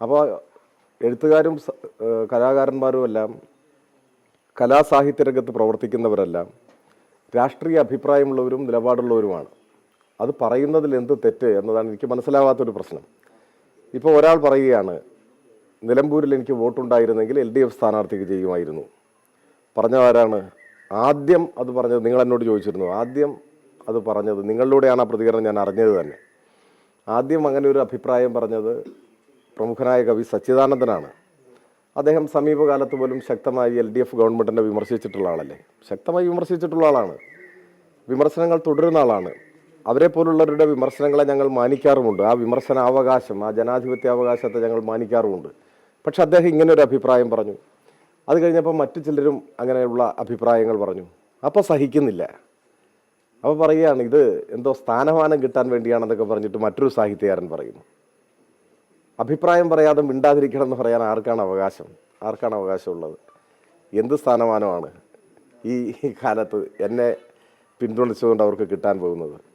അപ്പോൾ എഴുത്തുകാരും കലാകാരന്മാരുമെല്ലാം കലാസാഹിത്യ രംഗത്ത് പ്രവർത്തിക്കുന്നവരെല്ലാം രാഷ്ട്രീയ അഭിപ്രായമുള്ളവരും നിലപാടുള്ളവരുമാണ്. അത് പറയുന്നതിൽ എന്ത് തെറ്റ് എന്നതാണ് എനിക്ക് മനസ്സിലാവാത്തൊരു പ്രശ്നം. ഇപ്പോൾ ഒരാൾ പറയുകയാണ്, നിലമ്പൂരിൽ എനിക്ക് വോട്ടുണ്ടായിരുന്നെങ്കിൽ LDF സ്ഥാനാർത്ഥിക്ക് ചെയ്യുമായിരുന്നു. പറഞ്ഞതാരാണ്? ആദ്യം അത് പറഞ്ഞത് നിങ്ങൾ എന്നോട് ചോദിച്ചിരുന്നു. ആദ്യം അത് പറഞ്ഞത് നിങ്ങളിലൂടെയാണ് ആ പ്രതികരണം ഞാൻ അറിഞ്ഞത് തന്നെ. ആദ്യം അങ്ങനെ ഒരു അഭിപ്രായം പറഞ്ഞത് പ്രമുഖനായ കവി സച്ചിദാനന്ദനാണ്. അദ്ദേഹം സമീപകാലത്ത് പോലും ശക്തമായി LDF ഗവൺമെൻറ്റിനെ വിമർശിച്ചിട്ടുള്ള ആളല്ലേ? ശക്തമായി വിമർശിച്ചിട്ടുള്ള ആളാണ്. വിമർശനങ്ങൾ തുടരുന്ന ആളാണ്. അവരെ പോലുള്ളവരുടെ വിമർശനങ്ങളെ ഞങ്ങൾ മാനിക്കാറുമുണ്ട്. ആ വിമർശനാവകാശം, ആ ജനാധിപത്യാവകാശത്തെ ഞങ്ങൾ മാനിക്കാറുമുണ്ട്. പക്ഷെ അദ്ദേഹം ഇങ്ങനൊരു അഭിപ്രായം പറഞ്ഞു. അത് കഴിഞ്ഞപ്പോൾ മറ്റു ചിലരും അങ്ങനെയുള്ള അഭിപ്രായങ്ങൾ പറഞ്ഞു. അപ്പോൾ സഹിക്കുന്നില്ല. അപ്പോൾ പറയുകയാണ് ഇത് എന്തോ സ്ഥാനമാനം കിട്ടാൻ വേണ്ടിയാണെന്നൊക്കെ പറഞ്ഞിട്ട് മറ്റൊരു സാഹിത്യകാരൻ പറയുന്നു. അഭിപ്രായം പറയാതെ മിണ്ടാതിരിക്കണം എന്ന് പറയാൻ ആർക്കാണ് അവകാശം? ആർക്കാണ് അവകാശമുള്ളത്? എന്ത് സ്ഥാനമാനമാണ് ഈ കാലത്ത് എന്നെ പിന്തുണച്ചുകൊണ്ട് അവർക്ക് കിട്ടാൻ പോകുന്നത്?